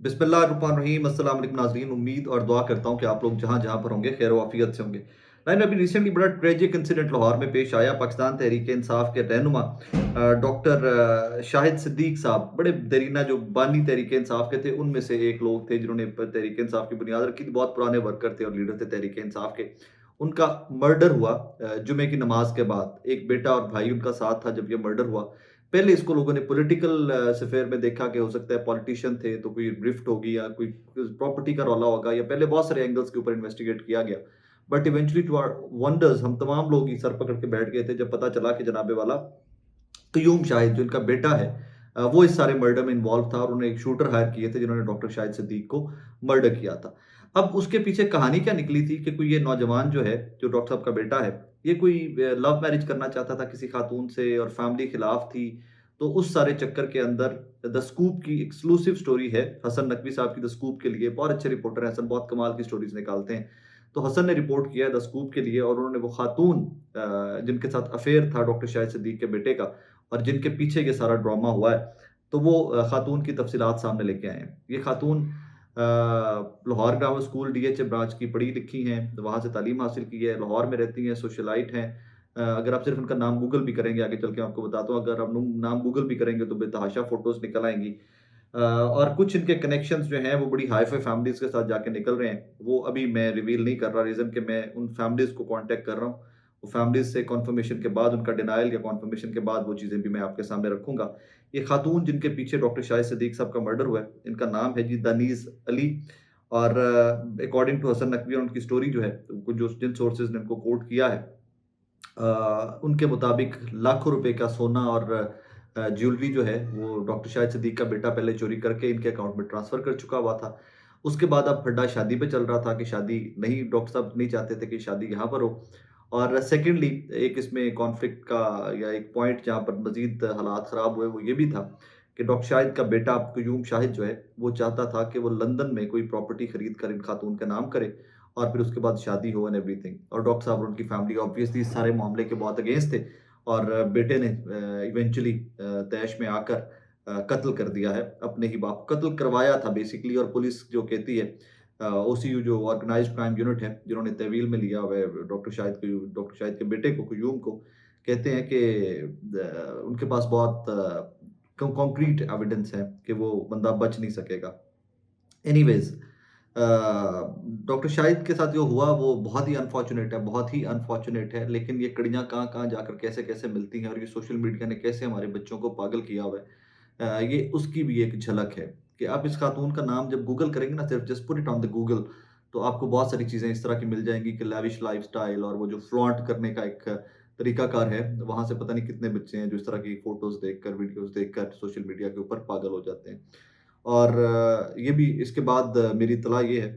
बिस्मिल्लाहिर्रहमानिर्रहीम अस्सलाम वालेकुम नाज़रीन। उम्मीद और दुआ करता हूँ कि आप लोग जहाँ जहाँ पर होंगे खैर वाफियत से होंगे। लाइन अभी रिसेंटली बड़ा ट्रेजिक इंसिडेंट लाहौर में पेश आया। पाकिस्तान तहरीक इंसाफ के रहनुमा डॉक्टर शाहिद सिद्दीक साहब, बड़े देरीना जो बानी तहरीक इंसाफ के थे, उनमें से एक लोग थे जिन्होंने तहरीक इंसाफ की बुनियाद रखी थी। बहुत पुराने वर्कर थे और लीडर थे तहरीक इंसाफ के। उनका मर्डर हुआ जुमे की नमाज के बाद। एक बेटा और भाई उनका साथ था जब ये मर्डर हुआ। पहले इसको लोगों ने पॉलिटिकल स्फीयर में देखा कि हो सकता है पॉलिटिशियन थे तो कोई रिफ्ट होगी या कोई प्रॉपर्टी का रौला होगा, या पहले बहुत सारे एंगल्स के ऊपर इन्वेस्टिगेट किया गया। But eventually to our wonders हम तमाम लोग ही सर पकड़ के बैठ गए थे जब पता चला कि जनाबे वाला कयूम शाहिद जो इनका बेटा है, वो इस सारे मर्डर में इन्वॉल्व था और उन्होंने एक शूटर हायर किए थे जिन्होंने डॉक्टर शाहिद सिद्दीक को मर्डर किया था। अब उसके पीछे कहानी क्या निकली थी कि कोई ये नौजवान जो है, जो डॉक्टर साहब का बेटा है, ये कोई लव मैरिज करना चाहता था किसी खातून से और फैमिली खिलाफ थी। तो उस सारे चक्कर के अंदर द स्कूप की एक्सक्लूसिव स्टोरी है हसन नकवी साहब की। द स्कूप के लिए बहुत अच्छे रिपोर्टर हैं हसन, बहुत कमाल की स्टोरीज निकालते हैं। तो हसन ने रिपोर्ट किया है द स्कूप के लिए और उन्होंने वो खातून जिनके साथ अफेयर था डॉक्टर शाहिद सिद्दीक के बेटे का और जिनके पीछे ये सारा ड्रामा हुआ है, तो वो खातून की तफसीलात सामने लेके आए हैं। ये खातून Lahore grammar school DHA branch की पढ़ी लिखी हैं, वहाँ से तालीम हासिल की है, लाहौर में रहती हैं, सोशलाइट हैं। अगर आप सिर्फ उनका नाम गूगल भी करेंगे, आगे चल के आपको बताता हूँ, अगर आप नाम गूगल भी करेंगे तो बेतहाशा फ़ोटोज़ निकल आएँगी। और कुछ इनके कनेक्शंस जो हैं वो बड़ी हाई-फ़ाई फैमिलीज़ के साथ जाके निकल रहे हैं। वो अभी मैं रिवील नहीं कर रहा, रीज़न कि मैं उन फैमिलीज़ को कॉन्टैक्ट कर रहा हूँ। वो फैमिलीज़ से कन्फर्मेशन के बाद, उनका डिनायल या कन्फर्मेशन के बाद वो चीज़ें भी मैं आपके सामने रखूँगा। ये खातून जिनके पीछे डॉक्टर शाहिद सिद्दीक साहब का मर्डर हुआ है, इनका नाम है जी दनीज़ अली। और अकॉर्डिंग टू हसन नकवी और उनकी स्टोरी जो है, कुछ जो जिन सोर्सेज़ ने उनको कोट किया है, उनके मुताबिक लाखों रुपए का सोना और ज्वेलरी जो है वो डॉक्टर शाहिद सिद्दीक का बेटा पहले चोरी करके इनके अकाउंट में ट्रांसफ़र कर चुका हुआ था। उसके बाद अब फड्डा शादी पे चल रहा था कि शादी नहीं, डॉक्टर साहब नहीं चाहते थे कि शादी यहाँ पर हो। और सेकंडली एक इसमें कॉन्फ्लिक्ट का या एक पॉइंट जहाँ पर मज़ीद हालात ख़राब हुए वो ये भी था कि डॉक्टर शाहिद का बेटा क्यूम शाहिद जो है, वो चाहता था कि वो लंदन में कोई प्रॉपर्टी खरीद कर इन खातून का नाम करे और फिर उसके बाद शादी हो एंड एवरीथिंग। और डॉक्टर साहब और उनकी फैमिली ऑब्वियसली इस सारे मामले के बहुत अगेंस्ट थे और बेटे ने इवेंचुअली तैश में आकर कत्ल कर दिया है। अपने ही बाप को कत्ल करवाया था बेसिकली। और पुलिस जो कहती है, ओसीयू जो ऑर्गेनाइज्ड क्राइम यूनिट है जिन्होंने तहवील में लिया हुआ है डॉक्टर शाहिद के बेटे को क्यूम को, कहते हैं कि उनके पास बहुत कॉन्क्रीट एविडेंस है कि वो बंदा बच नहीं सकेगा। एनीवेज़, डॉक्टर शाहिद के साथ जो हुआ वो बहुत ही अनफॉर्च्यूनेट है, बहुत ही अनफॉर्च्यूनेट है, लेकिन ये कड़ियाँ कहाँ-कहाँ जाकर कैसे-कैसे मिलती हैं और ये सोशल मीडिया ने कैसे हमारे बच्चों को पागल किया हुआ है। ये उसकी भी एक झलक है कि आप इस खातून का नाम जब गूगल करेंगे ना, सिर्फ just put it on the Google, तो आपको बहुत सारी चीज़ें इस तरह की मिल जाएँगी कि लैविश लाइफ़स्टाइल और वो जो फ्लॉन्ट करने का एक तरीकाकार है, वहाँ से पता नहीं कितने बच्चे हैं जो इस तरह की फ़ोटोज़ देखकर, वीडियोज़ देखकर सोशल मीडिया के ऊपर पागल हो जाते हैं। और ये भी इसके बाद मेरी इत्तला ये है,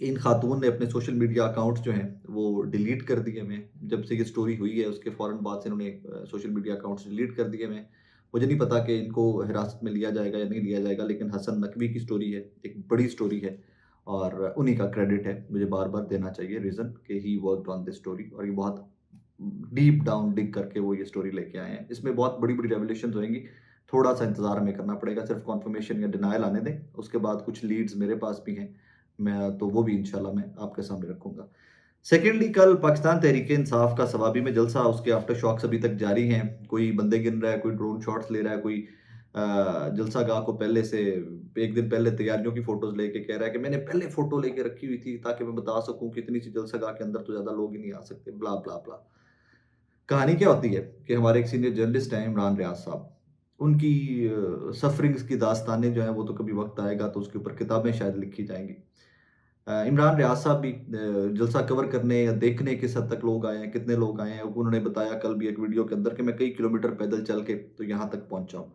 इन खातून ने अपने सोशल मीडिया अकाउंट्स जो हैं वो डिलीट कर दिए हुए हैं। जब से ये स्टोरी हुई है उसके फ़ौरन बाद से इन्होंने सोशल मीडिया अकाउंट्स डिलीट कर दिए हुए हैं। मुझे नहीं पता कि इनको हिरासत में लिया जाएगा या नहीं लिया जाएगा, लेकिन हसन नकवी की स्टोरी है, एक बड़ी स्टोरी है और उन्हीं का क्रेडिट है, मुझे बार-बार देना चाहिए रीज़न कि ही वर्क्ड ऑन दिस स्टोरी। और ये बहुत डीप डाउन डिग करके वो ये स्टोरी लेके आए हैं। इसमें बहुत बड़ी-बड़ी रेवलेशंस होएँगी, थोड़ा-सा इंतज़ार हमें करना पड़ेगा, सिर्फ़ कन्फर्मेशन या डिनायल आने दें, उसके बाद कुछ लीड्स मेरे पास भी हैं। मैं तो वो भी इंशाल्लाह मैं आपके सामने रखूँगा। सेकेंडली, कल पाकिस्तान तहरीक-ए-इंसाफ का सवाबी में जलसा, उसके आफ्टर शॉक्स अभी तक जारी हैं। कोई बंदे गिन रहा है, कोई ड्रोन शॉट्स ले रहा है, कोई जलसा गाह को पहले से 1 दिन पहले तैयारियों की फ़ोटोज़ लेके कह रहा है कि मैंने पहले फ़ोटो लेके रखी हुई थी ताकि मैं बता सकूँ कि इतनी सी जलसा गाह के अंदर तो ज़्यादा लोग ही नहीं आ सकते, ब्ला, ब्ला, ब्ला। कहानी क्या होती है कि हमारे एक सीनियर जर्नलिस्ट हैं इमरान रियाज़ साहब, उनकी सफ़रिंग्स की दास्तानें जो हैं वो तो कभी वक़्त आएगा तो उसके ऊपर किताबें शायद लिखी जाएँगी। इमरान रियाज़ साहब भी जलसा कवर करने या देखने किस हद तक लोग आए हैं, कितने लोग आए हैं, उन्होंने बताया कल भी एक वीडियो के अंदर कि मैं कई किलोमीटर पैदल चल के तो यहाँ तक पहुँचा हूँ।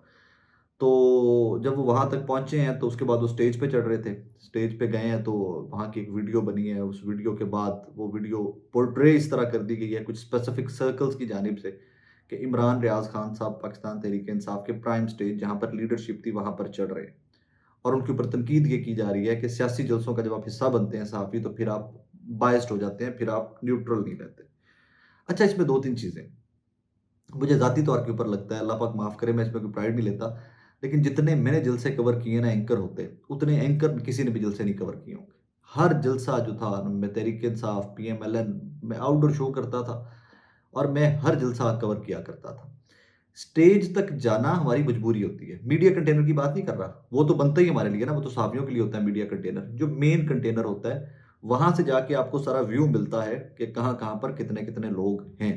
तो जब वो वहाँ तक पहुँचे हैं तो उसके बाद वो स्टेज पे चढ़ रहे थे। स्टेज पे गए हैं तो वहाँ की एक वीडियो बनी है, उस वीडियो के बाद वो वीडियो पोर्ट्रे इस तरह कर दी गई है कुछ स्पेसिफिक सर्कल्स की जानिब से कि इमरान रियाज़ खान साहब पाकिस्तान तहरीक-ए-इंसाफ के प्राइम स्टेज जहाँ पर लीडरशिप थी वहाँ पर चढ़ रहे हैं। और उनके ऊपर तनकीद ये की जा रही है कि सियासी जलसों का जब आप हिस्सा बनते हैं सहाफ़ी, तो फिर आप बायस्ड हो जाते हैं, फिर आप न्यूट्रल नहीं रहते। अच्छा, इसमें 2-3 चीज़ें मुझे ज़ाती तौर के ऊपर लगता है, अल्लाह पाक माफ़ करे, मैं इसमें कोई प्राइड नहीं लेता। लेकिन जितने मैंने जलसे कवर किए ना एंकर होते, उतने एंकर किसी ने भी जलसे नहीं कवर किए होंगे। हर जलसा जो था मैं तहरीक-ए-इंसाफ, पीएमएलएन, मैं आउटडोर शो करता था और मैं हर जलसा कवर किया करता था। स्टेज तक जाना हमारी मजबूरी होती है। मीडिया कंटेनर की बात नहीं कर रहा, वो तो बनता ही हमारे लिए ना, वो तो सहाफ़ियों के लिए होता है मीडिया कंटेनर। जो मेन कंटेनर होता है, वहाँ से जाके आपको सारा व्यू मिलता है कि कहाँ-कहाँ पर कितने-कितने लोग हैं।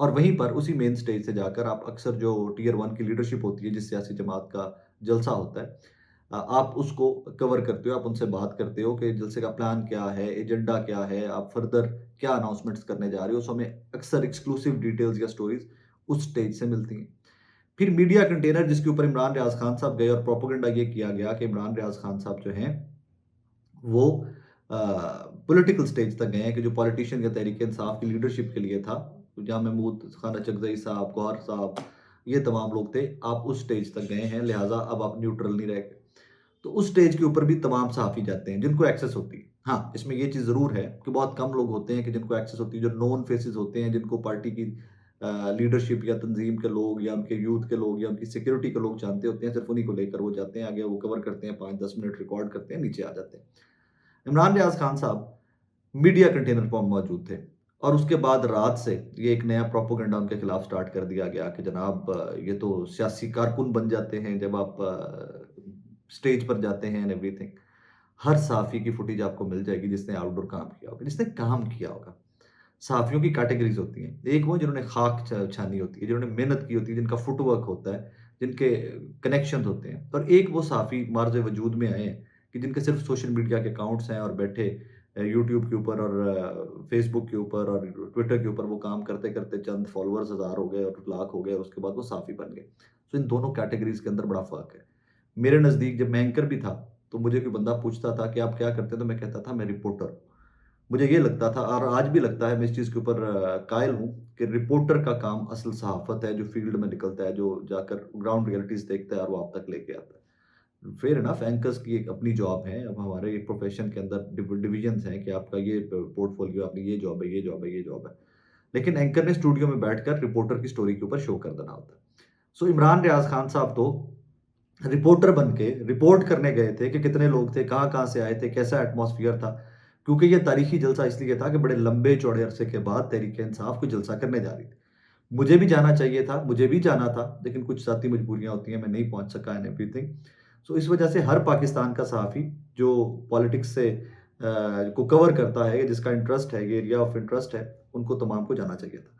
और वहीं पर उसी मेन स्टेज से जाकर आप अक्सर जो टियर 1 की लीडरशिप होती है, जिस सियासी जमात का जलसा होता है, आप उसको कवर करते हो, आप उनसे बात करते हो कि जलसे का प्लान क्या है, एजेंडा क्या है, आप फर्दर क्या अनाउंसमेंट्स करने जा रहे हो। सो हमें अक्सर एक्सक्लूसिव डिटेल्स या स्टोरीज़ उस स्टेज से मिलती हैं। फिर मीडिया कंटेनर जिसके ऊपर इमरान रियाज़ खान साहब गए और प्रोपेगेंडा ये किया गया कि इमरान रियाज़ खान साहब जो हैं, वो अ, पॉलिटिकल स्टेज तक गए हैं कि जो पॉलिटिशियन या तहरीक-ए-इंसाफ की लीडरशिप के लिए था, जहाँ महमूद खाना चकज़ई साहब, गौहर साहब, ये तमाम लोग थे, आप उस स्टेज तक गए हैं, लिहाज़ा अब आप न्यूट्रल नहीं रह गए। तो उस स्टेज के ऊपर भी तमाम सहाफ़ी जाते हैं, जिनको एक्सेस होती है। हाँ, इसमें ये चीज़ ज़रूर है कि बहुत कम लोग होते हैं कि जिनको एक्सेस होती है, जो नोन फेसेस होते हैं, जिनको पार्टी की लीडरशिप या तंज़ीम के लोग या उनके यूथ के लोग या उनकी सिक्योरिटी के लोग जानते होते हैं, सिर्फ़ उन्हीं को लेकर वो जाते हैं, आगे वो कवर करते हैं, 5-10 मिनट रिकॉर्ड करते हैं, नीचे आ जाते हैं। इमरान रियाज़ खान साहब मीडिया कंटेनर पर मौजूद थे और उसके बाद रात से ये एक नया प्रोपेगेंडा उनके खिलाफ स्टार्ट कर दिया गया कि जनाब ये तो सियासी कारकुन बन जाते हैं जब आप स्टेज पर जाते हैं एंड एवरीथिंग। हर सहाफ़ी की फुटेज आपको मिल जाएगी जिसने आउटडोर काम किया होगा, जिसने काम किया होगा। सहाफ़ियों की कैटेगरीज़ होती हैं। एक वो जिन्होंने खाक छानी होती है, जिन्होंने मेहनत की होती है, जिनका फुटवर्क होता है, जिनके कनेक्शंस होते हैं और एक वो सहाफ़ी मार्ज़ वजूद में आए हैं कि जिनके सिर्फ़ सोशल मीडिया के अकाउंट्स हैं और बैठे यूट्यूब के ऊपर और फ़ेसबुक के ऊपर और ट्विटर के ऊपर वो काम करते-करते चंद फ़ॉलोअर्स हज़ार हो गए और लाख हो गए और उसके बाद वो सहाफ़ी बन गए। तो इन दोनों कैटेगरीज़ के अंदर बड़ा फ़र्क है। मेरे नज़दीक जब मैं एंकर भी था, तो मुझे कोई बंदा पूछता था कि आप क्या करते हैं? तो मैं कहता था मैं रिपोर्टर हूँ। मुझे ये लगता था और आज भी लगता है, मैं इस चीज़ के ऊपर कायल हूँ कि रिपोर्टर का काम असल सहाफ़त है, जो फ़ील्ड में निकलता है, जो जाकर ग्राउंड रियलिटीज़ देखता है और वो आप तक लेके आता है। फ़ेयर इनफ एंकर्स की एक अपनी जॉब है। अब हमारे प्रोफ़ेशन के अंदर डिविज़न्स हैं कि आपका ये पोर्टफ़ोलियो, आपकी ये जॉब है, ये जॉब है, ये जॉब है। लेकिन एंकर ने स्टूडियो में बैठकर रिपोर्टर की स्टोरी के ऊपर शो कर देना होता है। सो इमरान रियाज़ खान साहब तो रिपोर्टर बन के रिपोर्ट करने गए थे कि कितने लोग थे, कहाँ-कहाँ से आए थे, कैसा एटमॉस्फियर था। क्योंकि ये तारीखी जलसा इसलिए था कि बड़े लंबे चौड़े अरसे के बाद तहरीक-ए-इंसाफ कोई जलसा करने जा रही थी। मुझे भी जाना चाहिए था, मुझे भी जाना था, लेकिन कुछ ज़ाती मजबूरियाँ होती हैं, मैं नहीं पहुँच सका एंड एवरीथिंग। सो इस वजह से हर पाकिस्तान का सहाफ़ी जो पॉलिटिक्स से को कवर करता है, जिसका इंटरेस्ट है, ये एरिया ऑफ इंटरेस्ट है, उनको तमाम को जाना चाहिए था।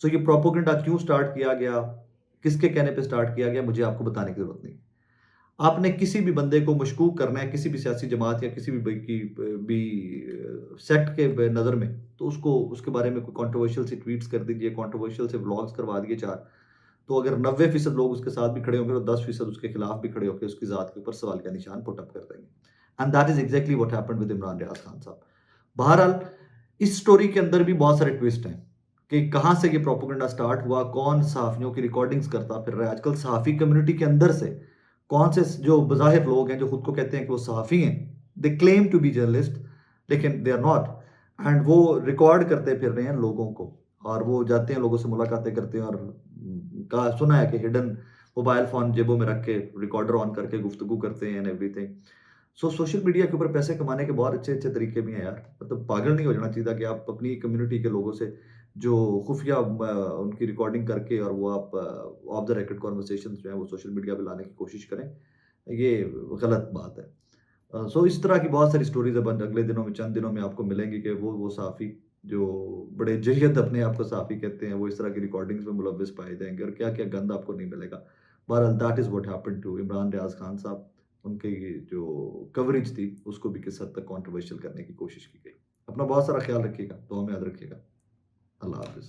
सो ये प्रोपेगेंडा क्यों स्टार्ट किया गया, किसके कहने पे स्टार्ट किया गया, मुझे आपको बताने की ज़रूरत नहीं। आपने किसी भी बंदे को मशकूक करना है, किसी भी सियासी जमात या किसी भी सेक्ट के नज़र में, तो उसको उसके बारे में कोई कंट्रोवर्शियल सी ट्वीट्स कर दीजिए, कंट्रोवर्शियल से व्लॉग्स करवा दिए 4। तो अगर 90% लोग उसके साथ भी खड़े होंगे तो 10% उसके खिलाफ भी खड़े होकर उसकी ज़ात के ऊपर सवाल का निशान पुट अप कर देंगे। And that is exactly what happened with Imran Riaz Khan साहब। बहरहाल, इस स्टोरी के अंदर भी बहुत सारे ट्विस्ट हैं कि कहाँ से ये प्रोपेगेंडा स्टार्ट हुआ, कौन सहाफ़ियों की रिकॉर्डिंग्स करता फिर रहा है। आजकल सहाफ़ी कम्युनिटी के अंदर से कौन से जो बज़ाहिर लोग हैं, जो खुद को कहते हैं कि वो सहाफ़ी हैं, they claim to be journalist, लेकिन दे आर नॉट, एंड वो रिकॉर्ड करते फिर रहे हैं लोगों को और वो जाते हैं, लोगों से मुलाकातें करते हैं और कहा सुना है कि हिडन मोबाइल फ़ोन जेबों में रख के रिकॉर्डर ऑन करके गुफ्तगू करते हैं and everything. So social media के ऊपर पैसे कमाने के बहुत अच्छे-अच्छे तरीके भी हैं यार। मतलब पागल नहीं हो जाना चाहिए कि आप अपनी कम्युनिटी के लोगों से जो खुफ़िया उनकी रिकॉर्डिंग करके और वो आप ऑफ द रिकॉर्ड कन्वर्सेशंस जो हैं वो सोशल मीडिया पे लाने की कोशिश करें, ये गलत बात है। सो इस तरह की बहुत सारी स्टोरीज़ अब अगले दिनों में, चंद दिनों में आपको मिलेंगी कि वो सहाफ़ी जो बड़े जहियत अपने आप को सहाफ़ी कहते हैं, वो इस तरह की रिकॉर्डिंग्स में मुलव्वस पाए जाएँगे और क्या-क्या गंद आपको नहीं मिलेगा। बहरहाल that is what happened to Imran Riaz Khan साहब। उनकी ये जो कवरेज थी, उसको भी किस हद तक कंट्रोवर्शियल करने की कोशिश की गई। अपना बहुत सारा ख़्याल रखिएगा, दुआ में याद रखिएगा। अल्लाह हाफ़िज़।